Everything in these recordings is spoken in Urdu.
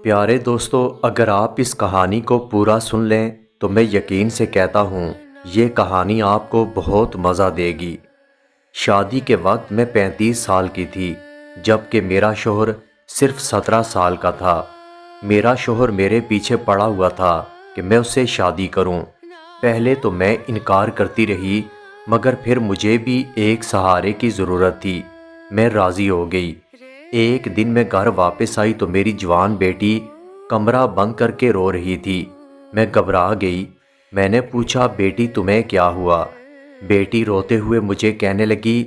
پیارے دوستو، اگر آپ اس کہانی کو پورا سن لیں تو میں یقین سے کہتا ہوں یہ کہانی آپ کو بہت مزہ دے گی۔ شادی کے وقت میں 35 سال کی تھی، جبکہ میرا شوہر صرف 17 سال کا تھا۔ میرا شوہر میرے پیچھے پڑا ہوا تھا کہ میں اس سے شادی کروں۔ پہلے تو میں انکار کرتی رہی، مگر پھر مجھے بھی ایک سہارے کی ضرورت تھی۔ میں راضی ہو گئی۔ ایک دن میں گھر واپس آئی تو میری جوان بیٹی کمرہ بند کر کے رو رہی تھی۔ میں گھبرا گئی۔ میں نے پوچھا، بیٹی تمہیں کیا ہوا؟ بیٹی روتے ہوئے مجھے کہنے لگی،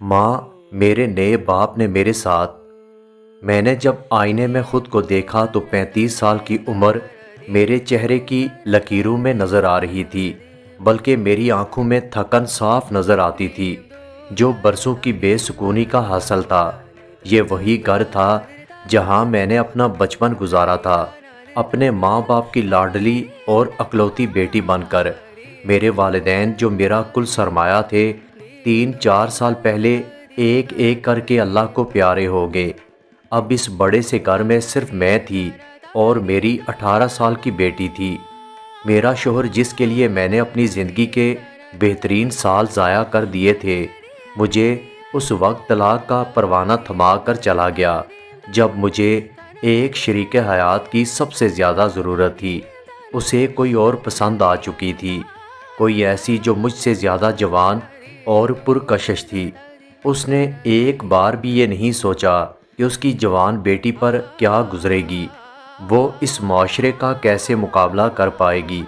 ماں، میرے نئے باپ نے میرے ساتھ۔ میں نے جب آئینے میں خود کو دیکھا تو 35 سال کی عمر میرے چہرے کی لکیروں میں نظر آ رہی تھی، بلکہ میری آنکھوں میں تھکن صاف نظر آتی تھی، جو برسوں کی بے سکونی کا حاصل تھا۔ یہ وہی گھر تھا جہاں میں نے اپنا بچپن گزارا تھا، اپنے ماں باپ کی لاڈلی اور اکلوتی بیٹی بن کر۔ میرے والدین جو میرا کل سرمایہ تھے، 3-4 سال پہلے ایک ایک کر کے اللہ کو پیارے ہو گئے۔ اب اس بڑے سے گھر میں صرف میں تھی اور میری 18 سال کی بیٹی تھی۔ میرا شوہر، جس کے لیے میں نے اپنی زندگی کے بہترین سال ضائع کر دیے تھے، مجھے اس وقت طلاق کا پروانہ تھما کر چلا گیا جب مجھے ایک شریک حیات کی سب سے زیادہ ضرورت تھی۔ اسے کوئی اور پسند آ چکی تھی، کوئی ایسی جو مجھ سے زیادہ جوان اور پرکشش تھی۔ اس نے ایک بار بھی یہ نہیں سوچا کہ اس کی جوان بیٹی پر کیا گزرے گی، وہ اس معاشرے کا کیسے مقابلہ کر پائے گی۔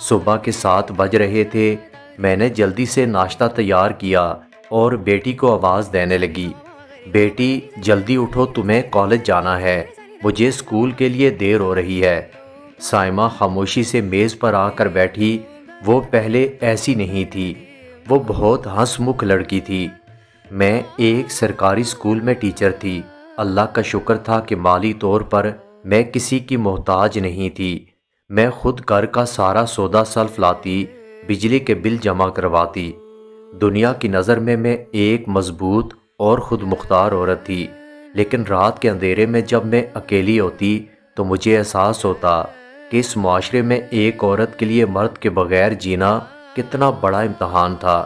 صبح کے 7 بج رہے تھے۔ میں نے جلدی سے ناشتہ تیار کیا اور بیٹی کو آواز دینے لگی، بیٹی جلدی اٹھو، تمہیں کالج جانا ہے، مجھے اسکول کے لیے دیر ہو رہی ہے۔ سائمہ خاموشی سے میز پر آ کر بیٹھی۔ وہ پہلے ایسی نہیں تھی، وہ بہت ہنس مکھ لڑکی تھی۔ میں ایک سرکاری اسکول میں ٹیچر تھی۔ اللہ کا شکر تھا کہ مالی طور پر میں کسی کی محتاج نہیں تھی۔ میں خود گھر کا سارا سودا سلف لاتی، بجلی کے بل جمع کرواتی۔ دنیا کی نظر میں ایک مضبوط اور خود مختار عورت تھی، لیکن رات کے اندھیرے میں جب میں اکیلی ہوتی تو مجھے احساس ہوتا کہ اس معاشرے میں ایک عورت کے لیے مرد کے بغیر جینا کتنا بڑا امتحان تھا۔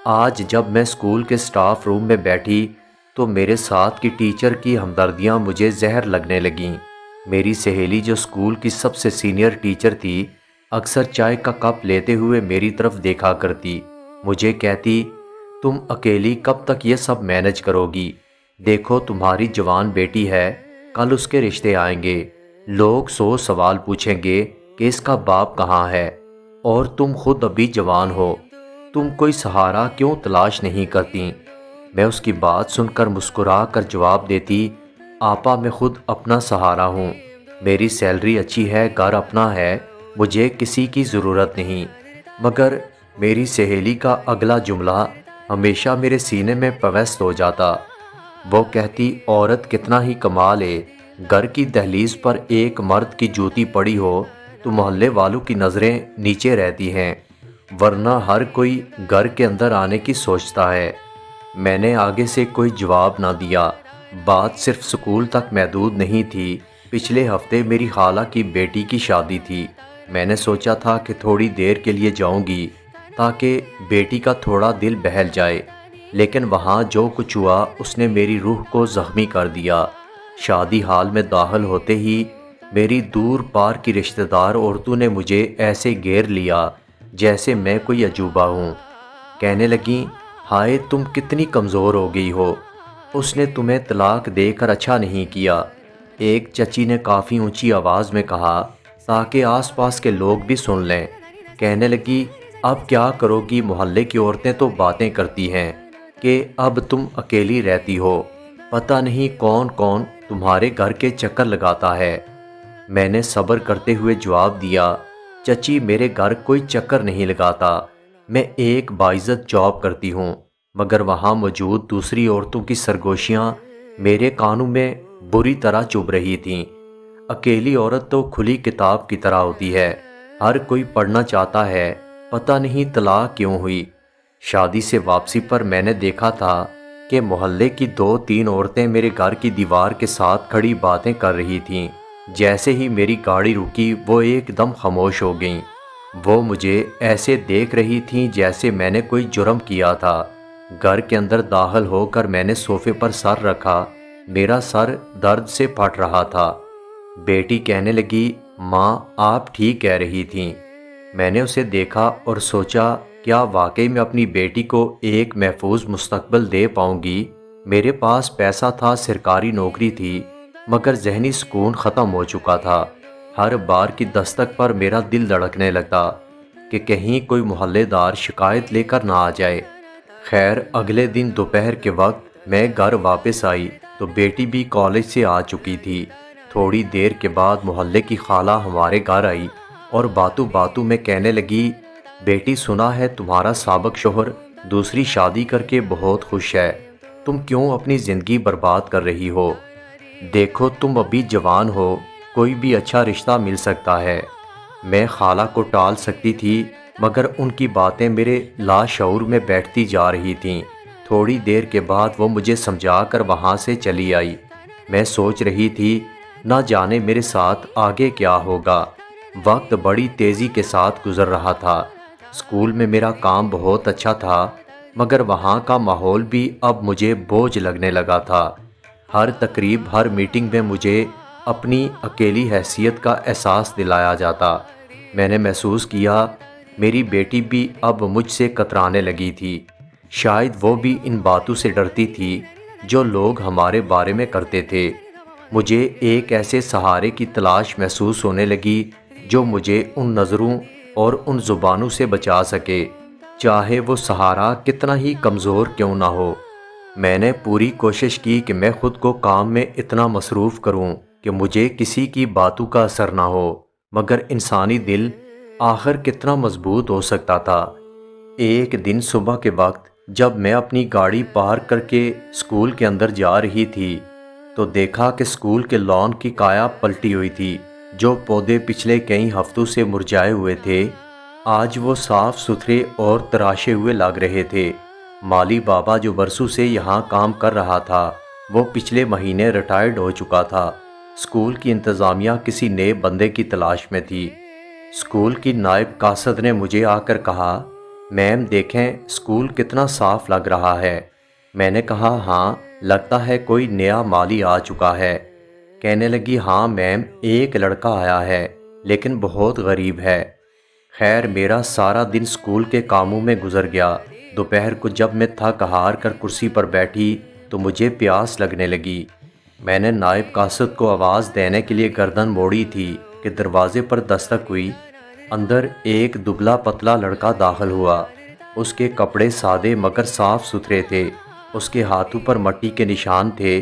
آج جب میں اسکول کے سٹاف روم میں بیٹھی تو میرے ساتھ کی ٹیچر کی ہمدردیاں مجھے زہر لگنے لگیں۔ میری سہیلی جو اسکول کی سب سے سینئر ٹیچر تھی، اکثر چائے کا کپ لیتے ہوئے میری طرف دیکھا کرتی۔ مجھے کہتی، تم اکیلی کب تک یہ سب مینج کرو گی؟ دیکھو تمہاری جوان بیٹی ہے، کل اس کے رشتے آئیں گے، لوگ 100 سوال پوچھیں گے کہ اس کا باپ کہاں ہے، اور تم خود ابھی جوان ہو، تم کوئی سہارا کیوں تلاش نہیں کرتی؟ میں اس کی بات سن کر مسکرا کر جواب دیتی، آپا میں خود اپنا سہارا ہوں، میری سیلری اچھی ہے، گھر اپنا ہے، مجھے کسی کی ضرورت نہیں۔ مگر میری سہیلی کا اگلا جملہ ہمیشہ میرے سینے میں پیوست ہو جاتا۔ وہ کہتی، عورت کتنا ہی کمال ہے، گھر کی دہلیز پر ایک مرد کی جوتی پڑی ہو تو محلے والوں کی نظریں نیچے رہتی ہیں، ورنہ ہر کوئی گھر کے اندر آنے کی سوچتا ہے۔ میں نے آگے سے کوئی جواب نہ دیا۔ بات صرف سکول تک محدود نہیں تھی۔ پچھلے ہفتے میری خالہ کی بیٹی کی شادی تھی۔ میں نے سوچا تھا کہ تھوڑی دیر کے لیے جاؤں گی تاکہ بیٹی کا تھوڑا دل بہل جائے، لیکن وہاں جو کچھ ہوا اس نے میری روح کو زخمی کر دیا۔ شادی ہال میں داخل ہوتے ہی میری دور پار کی رشتہ دار عورتوں نے مجھے ایسے گھیر لیا جیسے میں کوئی عجوبہ ہوں۔ کہنے لگیں، ہائے تم کتنی کمزور ہو گئی ہو، اس نے تمہیں طلاق دے کر اچھا نہیں کیا۔ ایک چچی نے کافی اونچی آواز میں کہا تاکہ آس پاس کے لوگ بھی سن لیں۔ کہنے لگی، اب کیا کرو گی، محلے کی عورتیں تو باتیں کرتی ہیں کہ اب تم اکیلی رہتی ہو، پتہ نہیں کون کون تمہارے گھر کے چکر لگاتا ہے۔ میں نے صبر کرتے ہوئے جواب دیا، چچی میرے گھر کوئی چکر نہیں لگاتا، میں ایک باعزت جاب کرتی ہوں، مگر وہاں موجود دوسری عورتوں کی سرگوشیاں میرے کانوں میں بری طرح چبھ رہی تھیں۔ اکیلی عورت تو کھلی کتاب کی طرح ہوتی ہے، ہر کوئی پڑھنا چاہتا ہے، پتہ نہیں طلاق کیوں ہوئی۔ شادی سے واپسی پر میں نے دیکھا تھا کہ محلے کی 2-3 عورتیں میرے گھر کی دیوار کے ساتھ کھڑی باتیں کر رہی تھیں۔ جیسے ہی میری گاڑی رکی وہ ایک دم خاموش ہو گئیں۔ وہ مجھے ایسے دیکھ رہی تھیں جیسے میں نے کوئی جرم کیا تھا۔ گھر کے اندر داخل ہو کر میں نے صوفے پر سر رکھا، میرا سر درد سے پھٹ رہا تھا۔ بیٹی کہنے لگی، ماں آپ ٹھیک کہہ رہی تھیں۔ میں نے اسے دیکھا اور سوچا کیا واقعی میں اپنی بیٹی کو ایک محفوظ مستقبل دے پاؤں گی؟ میرے پاس پیسہ تھا، سرکاری نوکری تھی، مگر ذہنی سکون ختم ہو چکا تھا۔ ہر بار کی دستک پر میرا دل دھڑکنے لگتا کہ کہیں کوئی محلے دار شکایت لے کر نہ آ جائے۔ خیر اگلے دن دوپہر کے وقت میں گھر واپس آئی تو بیٹی بھی کالج سے آ چکی تھی۔ تھوڑی دیر کے بعد محلے کی خالہ ہمارے گھر آئی اور باتوں باتوں میں کہنے لگی، بیٹی سنا ہے تمہارا سابق شوہر دوسری شادی کر کے بہت خوش ہے، تم کیوں اپنی زندگی برباد کر رہی ہو؟ دیکھو تم ابھی جوان ہو، کوئی بھی اچھا رشتہ مل سکتا ہے۔ میں خالہ کو ٹال سکتی تھی مگر ان کی باتیں میرے لاشعور میں بیٹھتی جا رہی تھیں۔ تھوڑی دیر کے بعد وہ مجھے سمجھا کر وہاں سے چلی آئی۔ میں سوچ رہی تھی نہ جانے میرے ساتھ آگے کیا ہوگا۔ وقت بڑی تیزی کے ساتھ گزر رہا تھا۔ اسکول میں میرا کام بہت اچھا تھا مگر وہاں کا ماحول بھی اب مجھے بوجھ لگنے لگا تھا۔ ہر تقریب، ہر میٹنگ میں مجھے اپنی اکیلی حیثیت کا احساس دلایا جاتا۔ میں نے محسوس کیا میری بیٹی بھی اب مجھ سے کترانے لگی تھی۔ شاید وہ بھی ان باتوں سے ڈرتی تھی جو لوگ ہمارے بارے میں کرتے تھے۔ مجھے ایک ایسے سہارے کی تلاش محسوس ہونے لگی جو مجھے ان نظروں اور ان زبانوں سے بچا سکے، چاہے وہ سہارا کتنا ہی کمزور کیوں نہ ہو۔ میں نے پوری کوشش کی کہ میں خود کو کام میں اتنا مصروف کروں کہ مجھے کسی کی باتوں کا اثر نہ ہو، مگر انسانی دل آخر کتنا مضبوط ہو سکتا تھا۔ ایک دن صبح کے وقت جب میں اپنی گاڑی پارک کر کے اسکول کے اندر جا رہی تھی تو دیکھا کہ اسکول کے لان کی کایا پلٹی ہوئی تھی۔ جو پودے پچھلے کئی ہفتوں سے مرجھائے ہوئے تھے آج وہ صاف ستھرے اور تراشے ہوئے لگ رہے تھے۔ مالی بابا جو برسوں سے یہاں کام کر رہا تھا وہ پچھلے مہینے ریٹائرڈ ہو چکا تھا۔ اسکول کی انتظامیہ کسی نئے بندے کی تلاش میں تھی۔ اسکول کی نائب قاصد نے مجھے آ کر کہا، میم دیکھیں اسکول کتنا صاف لگ رہا ہے۔ میں نے کہا ہاں لگتا ہے کوئی نیا مالی آ چکا ہے۔ کہنے لگی ہاں میم ایک لڑکا آیا ہے لیکن بہت غریب ہے۔ خیر میرا سارا دن اسکول کے کاموں میں گزر گیا۔ دوپہر کو جب میں تھک ہار کر کرسی پر بیٹھی تو مجھے پیاس لگنے لگی۔ میں نے نائب قاصد کو آواز دینے کے لیے گردن موڑی تھی کہ دروازے پر دستک ہوئی۔ اندر ایک دبلا پتلا لڑکا داخل ہوا۔ اس کے کپڑے سادے مگر صاف ستھرے تھے۔ اس کے ہاتھوں پر مٹی کے نشان تھے۔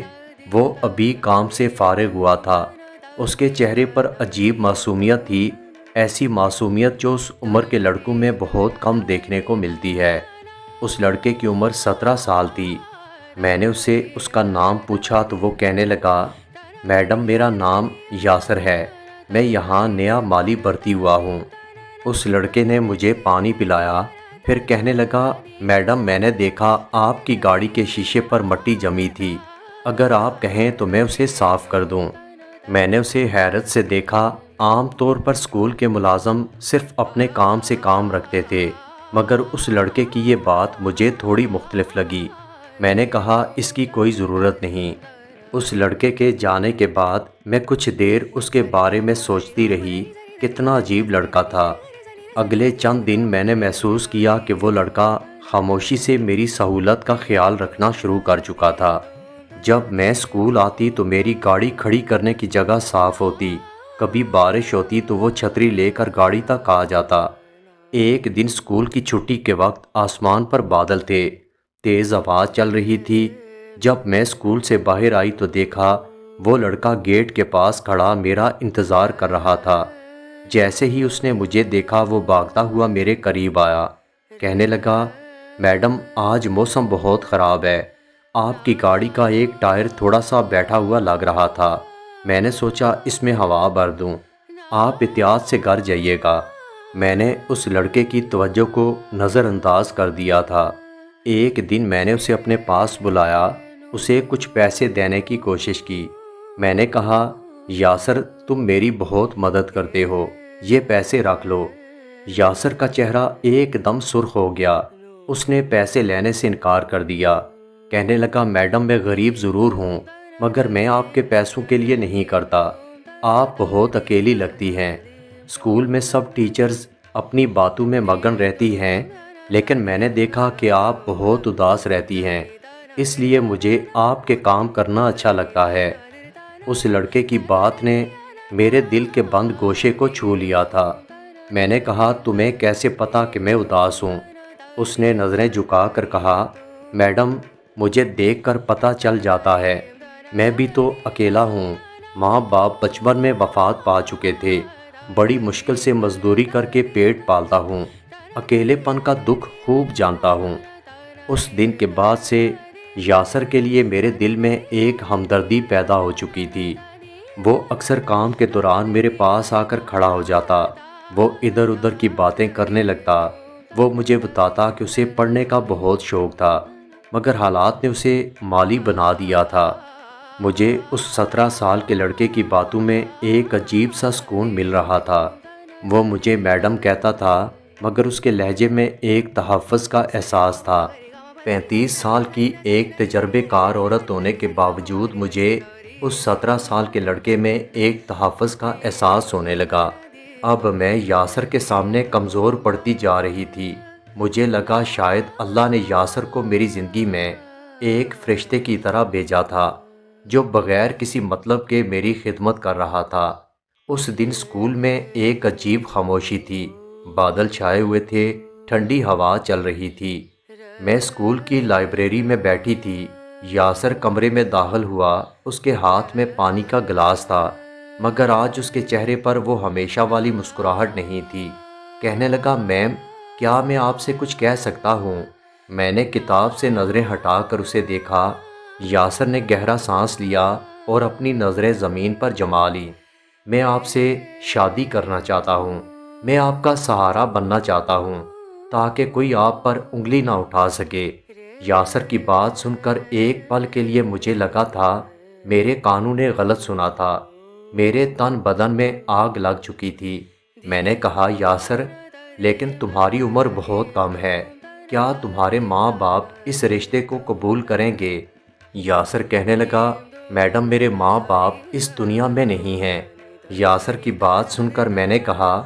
وہ ابھی کام سے فارغ ہوا تھا۔ اس کے چہرے پر عجیب معصومیت تھی، ایسی معصومیت جو اس عمر کے لڑکوں میں بہت کم دیکھنے کو ملتی ہے۔ اس لڑکے کی عمر 17 سال تھی۔ میں نے اسے اس کا نام پوچھا تو وہ کہنے لگا، میڈم میرا نام یاسر ہے، میں یہاں نیا مالی بھرتی ہوا ہوں۔ اس لڑکے نے مجھے پانی پلایا، پھر کہنے لگا، میڈم میں نے دیکھا آپ کی گاڑی کے شیشے پر مٹی جمی تھی، اگر آپ کہیں تو میں اسے صاف کر دوں۔ میں نے اسے حیرت سے دیکھا۔ عام طور پر اسکول کے ملازم صرف اپنے کام سے کام رکھتے تھے مگر اس لڑکے کی یہ بات مجھے تھوڑی مختلف لگی۔ میں نے کہا اس کی کوئی ضرورت نہیں۔ اس لڑکے کے جانے کے بعد میں کچھ دیر اس کے بارے میں سوچتی رہی، کتنا عجیب لڑکا تھا۔ اگلے چند دن میں نے محسوس کیا کہ وہ لڑکا خاموشی سے میری سہولت کا خیال رکھنا شروع کر چکا تھا۔ جب میں اسکول آتی تو میری گاڑی کھڑی کرنے کی جگہ صاف ہوتی، کبھی بارش ہوتی تو وہ چھتری لے کر گاڑی تک آ جاتا۔ ایک دن اسکول کی چھٹی کے وقت آسمان پر بادل تھے، تیز ہوا چل رہی تھی۔ جب میں اسکول سے باہر آئی تو دیکھا وہ لڑکا گیٹ کے پاس کھڑا میرا انتظار کر رہا تھا۔ جیسے ہی اس نے مجھے دیکھا وہ بھاگتا ہوا میرے قریب آیا، کہنے لگا، میڈم آج موسم بہت خراب ہے، آپ کی گاڑی کا ایک ٹائر تھوڑا سا بیٹھا ہوا لگ رہا تھا، میں نے سوچا اس میں ہوا بھر دوں، آپ احتیاط سے گھر جائیے گا۔ میں نے اس لڑکے کی توجہ کو نظر انداز کر دیا تھا۔ ایک دن میں نے اسے اپنے پاس بلایا، اسے کچھ پیسے دینے کی کوشش کی۔ میں نے کہا، یاسر تم میری بہت مدد کرتے ہو، یہ پیسے رکھ لو۔ یاسر کا چہرہ ایک دم سرخ ہو گیا، اس نے پیسے لینے سے انکار کر دیا۔ کہنے لگا، میڈم میں غریب ضرور ہوں مگر میں آپ کے پیسوں کے لیے نہیں کرتا، آپ بہت اکیلی لگتی ہیں۔ اسکول میں سب ٹیچرز اپنی باتوں میں مگن رہتی ہیں لیکن میں نے دیکھا کہ آپ بہت اداس رہتی ہیں، اس لیے مجھے آپ کے کام کرنا اچھا لگتا ہے۔ اس لڑکے کی بات نے میرے دل کے بند گوشے کو چھو لیا تھا۔ میں نے کہا، تمہیں کیسے پتا کہ میں اداس ہوں؟ اس نے نظریں جھکا کر کہا، میڈم مجھے دیکھ کر پتہ چل جاتا ہے، میں بھی تو اکیلا ہوں، ماں باپ بچپن میں وفات پا چکے تھے، بڑی مشکل سے مزدوری کر کے پیٹ پالتا ہوں، اکیلے پن کا دکھ خوب جانتا ہوں۔ اس دن کے بعد سے یاسر کے لیے میرے دل میں ایک ہمدردی پیدا ہو چکی تھی۔ وہ اکثر کام کے دوران میرے پاس آ کر کھڑا ہو جاتا، وہ ادھر ادھر کی باتیں کرنے لگتا، وہ مجھے بتاتا کہ اسے پڑھنے کا بہت شوق تھا مگر حالات نے اسے مالی بنا دیا تھا۔ مجھے اس 17 سال کے لڑکے کی باتوں میں ایک عجیب سا سکون مل رہا تھا۔ وہ مجھے میڈم کہتا تھا مگر اس کے لہجے میں ایک تحفظ کا احساس تھا۔ 35 سال کی ایک تجربے کار عورت ہونے کے باوجود مجھے اس 17 سال کے لڑکے میں ایک تحفظ کا احساس ہونے لگا۔ اب میں یاسر کے سامنے کمزور پڑتی جا رہی تھی۔ مجھے لگا شاید اللہ نے یاسر کو میری زندگی میں ایک فرشتے کی طرح بھیجا تھا جو بغیر کسی مطلب کے میری خدمت کر رہا تھا۔ اس دن اسکول میں ایک عجیب خاموشی تھی، بادل چھائے ہوئے تھے، ٹھنڈی ہوا چل رہی تھی۔ میں اسکول کی لائبریری میں بیٹھی تھی، یاسر کمرے میں داخل ہوا، اس کے ہاتھ میں پانی کا گلاس تھا مگر آج اس کے چہرے پر وہ ہمیشہ والی مسکراہٹ نہیں تھی۔ کہنے لگا، میم کیا میں آپ سے کچھ کہہ سکتا ہوں؟ میں نے کتاب سے نظریں ہٹا کر اسے دیکھا۔ یاسر نے گہرا سانس لیا اور اپنی نظریں زمین پر جما لیں۔ میں آپ سے شادی کرنا چاہتا ہوں، میں آپ کا سہارا بننا چاہتا ہوں تاکہ کوئی آپ پر انگلی نہ اٹھا سکے۔ یاسر کی بات سن کر ایک پل کے لیے مجھے لگا تھا میرے کانوں نے غلط سنا تھا، میرے تن بدن میں آگ لگ چکی تھی۔ میں نے کہا، یاسر لیکن تمہاری عمر بہت کم ہے، کیا تمہارے ماں باپ اس رشتے کو قبول کریں گے؟ یاسر کہنے لگا، میڈم میرے ماں باپ اس دنیا میں نہیں ہیں۔ یاسر کی بات سن کر میں نے کہا،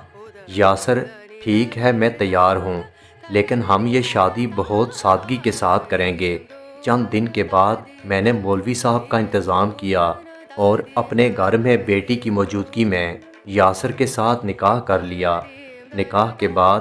یاسر ٹھیک ہے میں تیار ہوں لیکن ہم یہ شادی بہت سادگی کے ساتھ کریں گے۔ چند دن کے بعد میں نے مولوی صاحب کا انتظام کیا اور اپنے گھر میں بیٹی کی موجودگی میں یاسر کے ساتھ نکاح کر لیا۔ نکاح کے بعد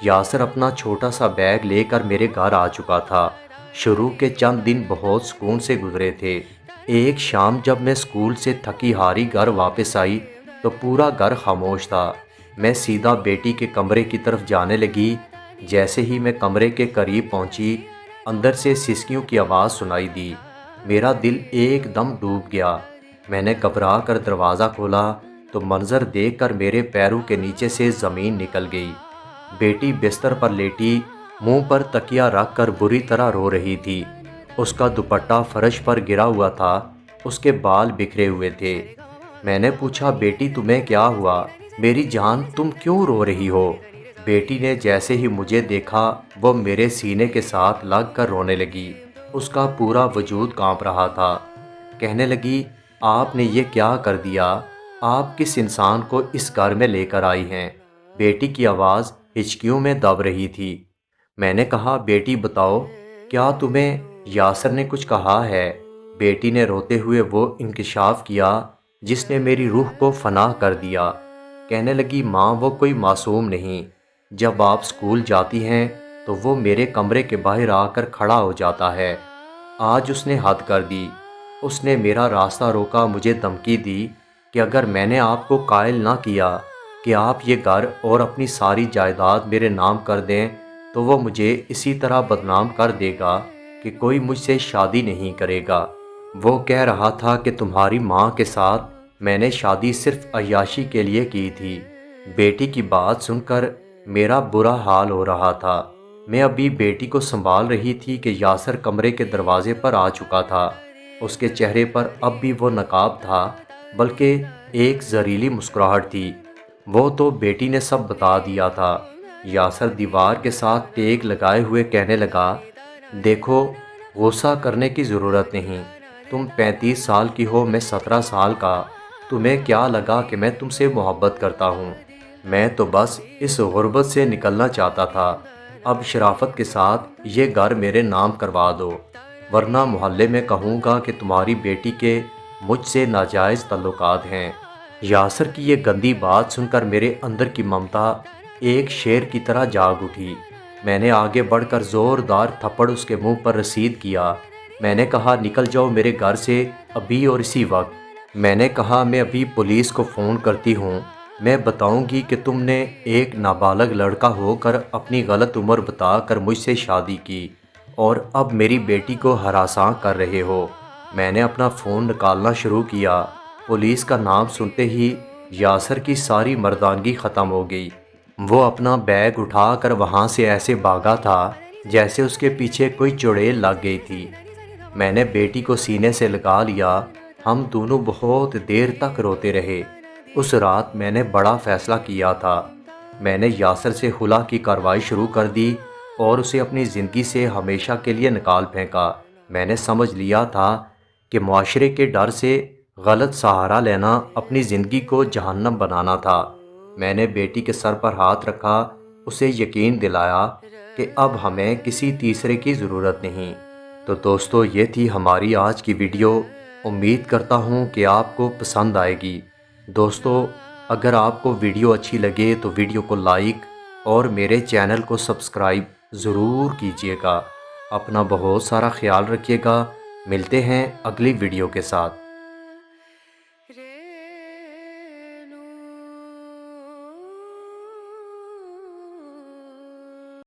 یاسر اپنا چھوٹا سا بیگ لے کر میرے گھر آ چکا تھا۔ شروع کے چند دن بہت سکون سے گزرے تھے۔ ایک شام جب میں اسکول سے تھکی ہاری گھر واپس آئی تو پورا گھر خاموش تھا۔ میں سیدھا بیٹی کے کمرے کی طرف جانے لگی۔ جیسے ہی میں کمرے کے قریب پہنچی، اندر سے سسکیوں کی آواز سنائی دی۔ میرا دل ایک دم ڈوب گیا۔ میں نے گھبرا کر دروازہ کھولا تو منظر دیکھ کر میرے پیروں کے نیچے سے زمین نکل گئی۔ بیٹی بستر پر لیٹی منہ پر تکیہ رکھ کر بری طرح رو رہی تھی۔ اس کا دوپٹہ فرش پر گرا ہوا تھا، اس کے بال بکھرے ہوئے تھے۔ میں نے پوچھا، بیٹی تمہیں کیا ہوا؟ میری جان تم کیوں رو رہی ہو؟ بیٹی نے جیسے ہی مجھے دیکھا وہ میرے سینے کے ساتھ لگ کر رونے لگی، اس کا پورا وجود کانپ رہا تھا۔ کہنے لگی، آپ نے یہ کیا کر دیا؟ آپ کس انسان کو اس گھر میں لے کر آئی ہیں؟ بیٹی کی آواز ہچکیوں میں دب رہی تھی۔ میں نے کہا، بیٹی بتاؤ، کیا تمہیں یاسر نے کچھ کہا ہے؟ بیٹی نے روتے ہوئے وہ انکشاف کیا جس نے میری روح کو فنا کر دیا۔ کہنے لگی، ماں وہ کوئی معصوم نہیں، جب آپ اسکول جاتی ہیں تو وہ میرے کمرے کے باہر آ کر کھڑا ہو جاتا ہے۔ آج اس نے حد کر دی، اس نے میرا راستہ روکا، مجھے دھمکی دی کہ اگر میں نے آپ کو قائل نہ کیا کہ آپ یہ گھر اور اپنی ساری جائیداد میرے نام کر دیں تو وہ مجھے اسی طرح بدنام کر دے گا کہ کوئی مجھ سے شادی نہیں کرے گا۔ وہ کہہ رہا تھا کہ تمہاری ماں کے ساتھ میں نے شادی صرف عیاشی کے لیے کی تھی۔ بیٹی کی بات سن کر میرا برا حال ہو رہا تھا۔ میں ابھی بیٹی کو سنبھال رہی تھی کہ یاسر کمرے کے دروازے پر آ چکا تھا۔ اس کے چہرے پر اب بھی وہ نقاب تھا، بلکہ ایک زہریلی مسکراہٹ تھی۔ وہ تو بیٹی نے سب بتا دیا تھا۔ یاسر دیوار کے ساتھ ٹیک لگائے ہوئے کہنے لگا، دیکھو، غصہ کرنے کی ضرورت نہیں۔ تم 35 سال کی ہو، میں 17 سال کا۔ تمہیں کیا لگا کہ میں تم سے محبت کرتا ہوں؟ میں تو بس اس غربت سے نکلنا چاہتا تھا۔ اب شرافت کے ساتھ یہ گھر میرے نام کروا دو، ورنہ محلے میں کہوں گا کہ تمہاری بیٹی کے مجھ سے ناجائز تعلقات ہیں۔ یاسر کی یہ گندی بات سن کر میرے اندر کی ممتا ایک شیر کی طرح جاگ اٹھی۔ میں نے آگے بڑھ کر زوردار تھپڑ اس کے منہ پر رسید کیا۔ میں نے کہا، نکل جاؤ میرے گھر سے ابھی اور اسی وقت۔ میں نے کہا، میں ابھی پولیس کو فون کرتی ہوں۔ میں بتاؤں گی کہ تم نے ایک نابالغ لڑکا ہو کر اپنی غلط عمر بتا کر مجھ سے شادی کی اور اب میری بیٹی کو ہراساں کر رہے ہو۔ میں نے اپنا فون نکالنا شروع کیا۔ پولیس کا نام سنتے ہی یاسر کی ساری مردانگی ختم ہو گئی۔ وہ اپنا بیگ اٹھا کر وہاں سے ایسے بھاگا تھا جیسے اس کے پیچھے کوئی چڑیل لگ گئی تھی۔ میں نے بیٹی کو سینے سے لگا لیا۔ ہم دونوں بہت دیر تک روتے رہے۔ اس رات میں نے بڑا فیصلہ کیا تھا۔ میں نے یاسر سے خلا کی کارروائی شروع کر دی اور اسے اپنی زندگی سے ہمیشہ کے لیے نکال پھینکا۔ میں نے سمجھ لیا تھا کہ معاشرے کے ڈر سے غلط سہارا لینا اپنی زندگی کو جہنم بنانا تھا۔ میں نے بیٹی کے سر پر ہاتھ رکھا، اسے یقین دلایا کہ اب ہمیں کسی تیسرے کی ضرورت نہیں۔ تو دوستو، یہ تھی ہماری آج کی ویڈیو۔ امید کرتا ہوں کہ آپ کو پسند آئے گی۔ دوستو، اگر آپ کو ویڈیو اچھی لگے تو ویڈیو کو لائک اور میرے چینل کو سبسکرائب ضرور کیجیے گا۔ اپنا بہت سارا خیال رکھیے گا۔ ملتے ہیں اگلی ویڈیو کے ساتھ۔